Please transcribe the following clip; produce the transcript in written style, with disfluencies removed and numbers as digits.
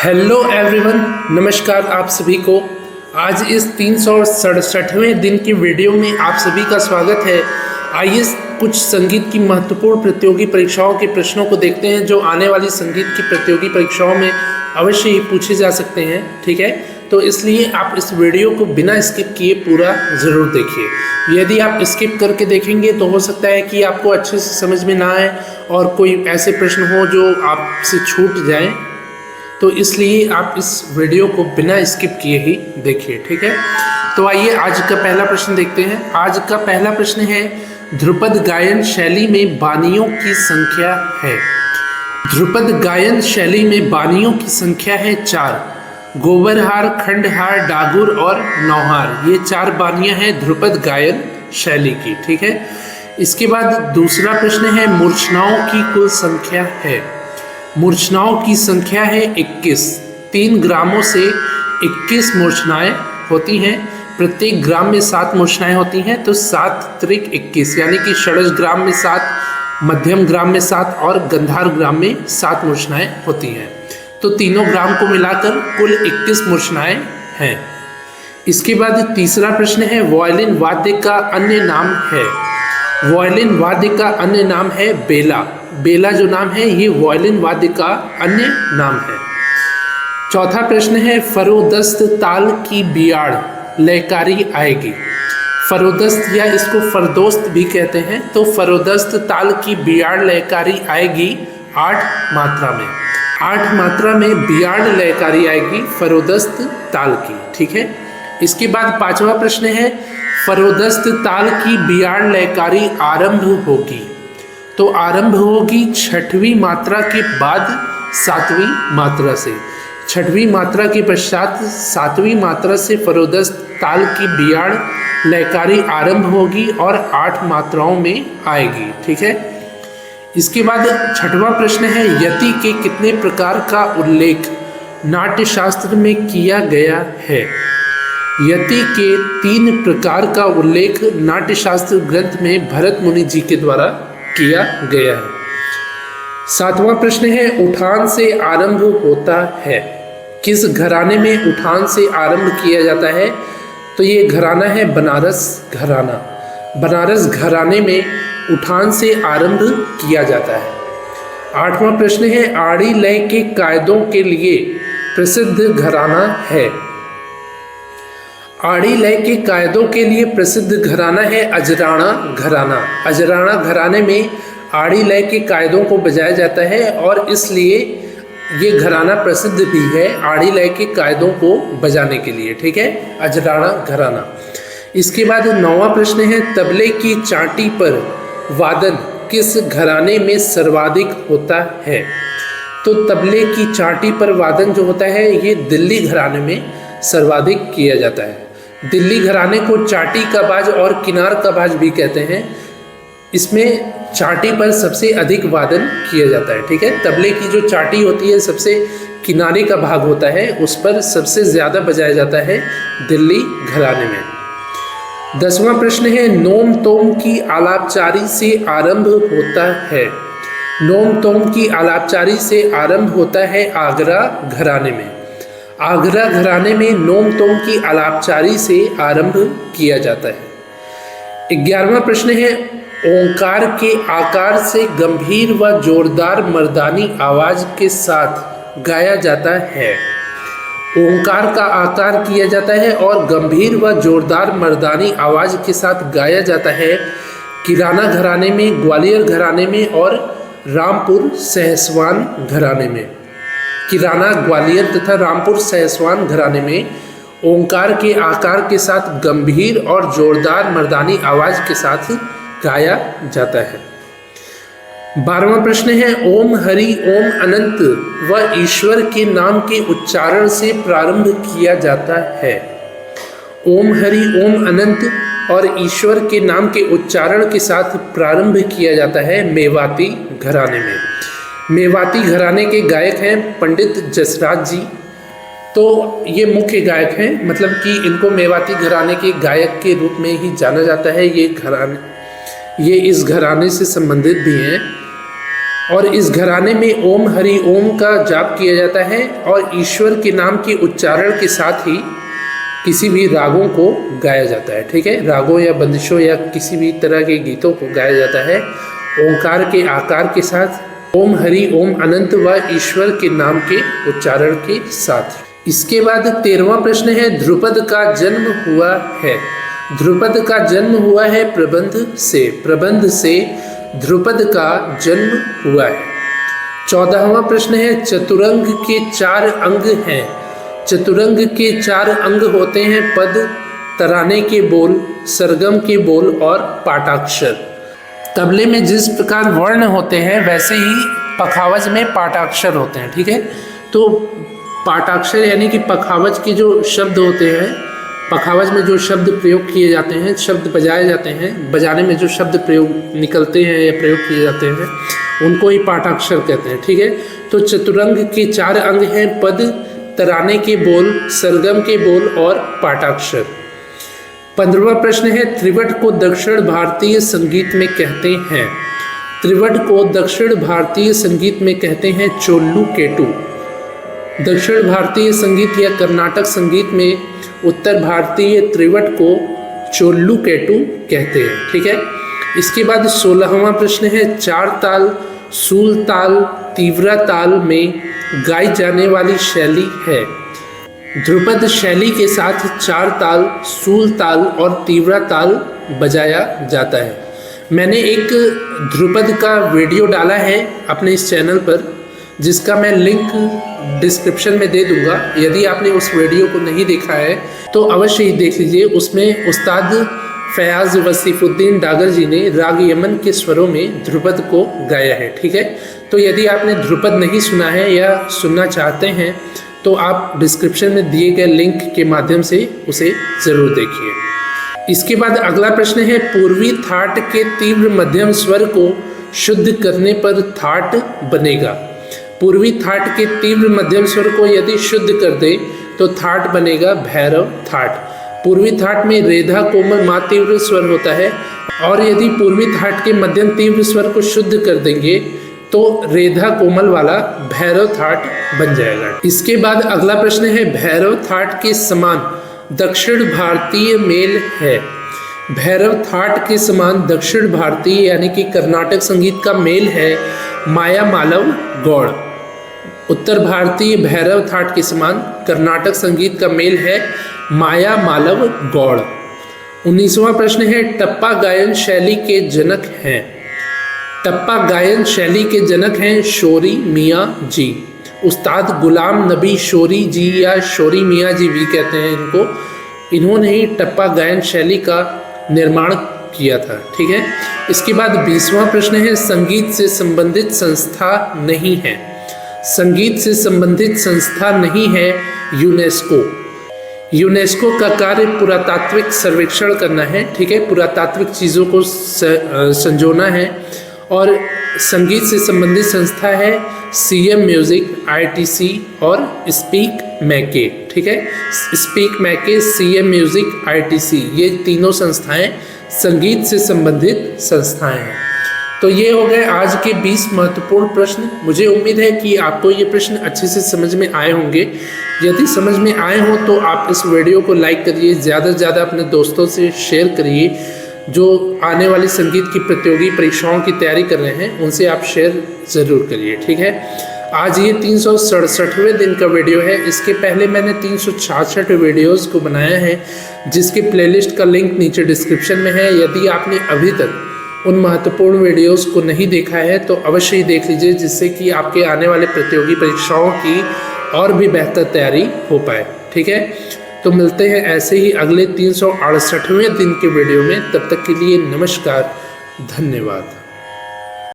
Hello everyone, नमस्कार आप सभी को। आज इस 367वें दिन की वीडियो में आप सभी का स्वागत है। आइए कुछ संगीत की महत्वपूर्ण प्रतियोगी परीक्षाओं के प्रश्नों को देखते हैं जो आने वाली संगीत की प्रतियोगी परीक्षाओं में अवश्य ही पूछे जा सकते हैं। ठीक है, तो इसलिए आप इस वीडियो को बिना स्किप किए पूरा ज़रूर देखिए। यदि आप स्किप करके देखेंगे तो हो सकता है कि आपको अच्छे से समझ में ना आए और कोई ऐसे प्रश्न हो जो आपसे छूट जाएं, तो इसलिए आप इस वीडियो को बिना स्किप किए ही देखिए। ठीक है, तो आइए आज का पहला प्रश्न देखते हैं। आज का पहला प्रश्न है, ध्रुपद गायन शैली में बानियों की संख्या है। ध्रुपद गायन शैली में बानियों की संख्या है 4। गोबरहार, खंडहार, डागुर और नौहार, ये 4 बानियां हैं ध्रुपद गायन शैली की। ठीक है, इसके बाद दूसरा प्रश्न है, मूर्छनाओं की कुल संख्या है। मूर्छनाओं की संख्या है 21। 3 ग्रामों से 21 मूर्छनाएं होती हैं। प्रत्येक ग्राम में 7 मूर्छनाएं होती हैं, तो 7 त्रिक 21, यानी कि षडज ग्राम में 7, मध्यम ग्राम में 7 और गंधार ग्राम में 7 मूर्छनाएं होती हैं। तो तीनों ग्राम को मिलाकर कुल 21 मूर्छनाएं हैं। इसके बाद तीसरा प्रश्न है, वायलिन वाद्य का अन्य नाम है। वायलिन वाद्य का अन्य नाम है बेला। बेला जो नाम है ये वायलिन वाद्य का अन्य नाम है। चौथा प्रश्न है, फरोदस्त ताल की बियाड़ लयकारी आएगी। फरोदस्त या इसको फरदोस्त भी कहते हैं, तो फरोदस्त ताल की बियाड़ लयकारी आएगी 8 मात्रा में। 8 मात्रा में बियाड़ लयकारी आएगी फरोदस्त ताल की। ठीक है, इसके बाद पांचवा प्रश्न है, फरोदस्त ताल की बियाड़ लयकारी आरंभ होगी। तो आरंभ होगी 6वीं मात्रा के बाद 7वीं मात्रा से। 6वीं मात्रा के पश्चात 7वीं मात्रा से फरोदस्त ताल की बियाड़ लयकारी आरंभ होगी और 8 मात्राओं में आएगी। ठीक है, इसके बाद 6वां प्रश्न है, यति के कितने प्रकार का उल्लेख नाट्यशास्त्र में किया गया है। यति के 3 प्रकार का उल्लेख नाट्यशास्त्र ग्रंथ में भरत मुनि जी के द्वारा किया गया है। 7वां प्रश्न है, उठान से आरंभ होता है। किस घराने में उठान से आरंभ किया जाता है। तो ये घराना है बनारस घराना। बनारस घराने में उठान से आरंभ किया जाता है। 8वां प्रश्न है, आड़ी लय के कायदों के लिए प्रसिद्ध घराना है। आड़ी लय के कायदों के लिए प्रसिद्ध घराना है अजराणा घराना। अजराणा घराने में आड़ी लय के कायदों को बजाया जाता है और इसलिए ये घराना प्रसिद्ध भी है आड़ी लय के कायदों को बजाने के लिए। ठीक है, अजराणा घराना। इसके बाद 9वां प्रश्न है, तबले की चाटी पर वादन किस घराने में सर्वाधिक होता है। तो तबले की चाटी पर वादन जो होता है ये दिल्ली घराने में सर्वाधिक किया जाता है। दिल्ली घराने को चाटी का बाज और किनार का बाज भी कहते हैं। इसमें चाटी पर सबसे अधिक वादन किया जाता है। ठीक है, तबले की जो चाटी होती है सबसे किनारे का भाग होता है, उस पर सबसे ज़्यादा बजाया जाता है दिल्ली घराने में। 10वां प्रश्न है, नोम तोम की आलापचारी से आरंभ होता है। नोम तोम की आलापचारी से आरंभ होता है आगरा घराने में। आगरा घराने में नोम तोम की आलापचारी से आरंभ किया जाता है। 11वां प्रश्न है, ओंकार के आकार से गंभीर व जोरदार मर्दानी आवाज के साथ गाया जाता है। ओंकार का आकार किया जाता है और गंभीर व जोरदार मर्दानी आवाज के साथ गाया जाता है किराना घराने में, ग्वालियर घराने में और रामपुर सहसवान घराने में। किराना, ग्वालियर तथा रामपुर सहसवान घराने में ओंकार के आकार के साथ गंभीर और जोरदार मर्दानी आवाज के साथ गाया जाता है। 12वां प्रश्न है, ओम हरि ओम अनंत व ईश्वर के नाम के उच्चारण से प्रारंभ किया जाता है। ओम हरि ओम अनंत और ईश्वर के नाम के उच्चारण के साथ प्रारंभ किया जाता है मेवाती घराने में। मेवाती घराने के गायक हैं पंडित जसराज जी। तो ये मुख्य गायक हैं, मतलब कि इनको मेवाती घराने के गायक के रूप में ही जाना जाता है। ये इस घराने से संबंधित भी हैं और इस घराने में ओम हरि ओम का जाप किया जाता है और ईश्वर के नाम के उच्चारण के साथ ही किसी भी रागों को गाया जाता है। ठीक है, रागों या बंदिशों या किसी भी तरह के गीतों को गाया जाता है ओंकार के आकार के साथ, ओम हरि ओम अनंत व ईश्वर के नाम के उच्चारण के साथ। इसके बाद 13वां प्रश्न है, ध्रुपद का जन्म हुआ है। ध्रुपद का जन्म हुआ है प्रबंध से। प्रबंध से ध्रुपद का जन्म हुआ है। 14वां प्रश्न है, चतुरंग के 4 अंग हैं। चतुरंग के 4 अंग होते हैं पद, तराने के बोल, सरगम के बोल और पाठाक्षर। तबले में जिस प्रकार वर्ण होते हैं वैसे ही पखावज में पाठाक्षर होते हैं। ठीक है, तो पाठाक्षर यानी कि पखावज के जो शब्द होते हैं, पखावज में जो शब्द प्रयोग किए जाते हैं, शब्द बजाए जाते हैं, बजाने में जो शब्द प्रयोग निकलते हैं या प्रयोग किए जाते हैं उनको ही पाठाक्षर कहते हैं। ठीक है, तो चतुरंग के 4 अंग हैं पद, तराने के बोल, सरगम के बोल और पाठाक्षर। 15वां प्रश्न है, त्रिवट को दक्षिण भारतीय संगीत में कहते हैं। त्रिवट को दक्षिण भारतीय संगीत में कहते हैं चोल्लू केटू। दक्षिण भारतीय संगीत या कर्नाटक संगीत में उत्तर भारतीय त्रिवट को चोल्लू केटू कहते हैं। ठीक है, इसके बाद 16वां प्रश्न है, 4 ताल सूल ताल तीव्रा ताल में गाई जाने वाली शैली है। ध्रुपद शैली के साथ 4 ताल सूल ताल और तीव्रा ताल बजाया जाता है। मैंने एक ध्रुपद का वीडियो डाला है अपने इस चैनल पर, जिसका मैं लिंक डिस्क्रिप्शन में दे दूंगा। यदि आपने उस वीडियो को नहीं देखा है तो अवश्य ही देख लीजिए। उसमें उस्ताद फयाज वसीफुद्दीन डागर जी ने राग यमन के स्वरों में ध्रुपद को गाया है। ठीक है, तो यदि आपने ध्रुपद नहीं सुना है या सुनना चाहते हैं तो आप डिस्क्रिप्शन में दिए गए लिंक के माध्यम से उसे ज़रूर देखिए। इसके बाद अगला प्रश्न है, पूर्वी थाट के तीव्र मध्यम स्वर को शुद्ध करने पर थाट बनेगा। पूर्वी थाट के तीव्र मध्यम स्वर को यदि शुद्ध कर दे तो थाट बनेगा भैरव थाट। पूर्वी थाट में रेधा कोमल मा तीव्र स्वर होता है और यदि पूर्वी थाट के मध्यम तीव्र स्वर को शुद्ध कर देंगे तो रेधा कोमल वाला भैरव थाट बन जाएगा। इसके बाद अगला प्रश्न है, भैरव थाट के समान दक्षिण भारतीय मेल है। भैरव थाट के समान दक्षिण भारतीय यानी कि कर्नाटक संगीत का मेल है माया मालव गौड़। उत्तर भारतीय भैरव थाट के समान कर्नाटक संगीत का मेल है माया मालव गौड़। 19वां प्रश्न है, टप्पा गायन शैली के जनक हैं। टप्पा गायन शैली के जनक हैं शोरी मियाँ जी। उस्ताद गुलाम नबी शोरी जी या शोरी मियाँ जी भी कहते हैं इनको। इन्होंने ही टप्पा गायन शैली का निर्माण किया था। ठीक है, इसके बाद 20वां प्रश्न है, संगीत से संबंधित संस्था नहीं है। संगीत से संबंधित संस्था नहीं है यूनेस्को। यूनेस्को का कार्य पुरातात्विक सर्वेक्षण करना है। ठीक है, पुरातात्विक चीज़ों को संजोना है। और संगीत से संबंधित संस्था है CM म्यूजिक, ITC और स्पीक मैके। ठीक है, स्पीक मैके, CM म्यूजिक, ITC, ये तीनों संस्थाएं संगीत से संबंधित संस्थाएं हैं। तो ये हो गए आज के 20 महत्वपूर्ण प्रश्न। मुझे उम्मीद है कि आपको ये प्रश्न अच्छे से समझ में आए होंगे। यदि समझ में आए हों तो आप इस वीडियो को लाइक करिए, ज़्यादा से ज़्यादा अपने दोस्तों से शेयर करिए। जो आने वाली संगीत की प्रतियोगी परीक्षाओं की तैयारी कर रहे हैं उनसे आप शेयर ज़रूर करिए। ठीक है, आज ये 367वें दिन का वीडियो है। इसके पहले मैंने 366 वीडियोज़ को बनाया है, जिसके प्लेलिस्ट का लिंक नीचे डिस्क्रिप्शन में है। यदि आपने अभी तक उन महत्वपूर्ण वीडियोस को नहीं देखा है तो अवश्य ही देख लीजिए, जिससे कि आपके आने वाले प्रतियोगी परीक्षाओं की और भी बेहतर तैयारी हो पाए। ठीक है, तो मिलते हैं ऐसे ही अगले 368वें दिन के वीडियो में। तब तक के लिए नमस्कार, धन्यवाद।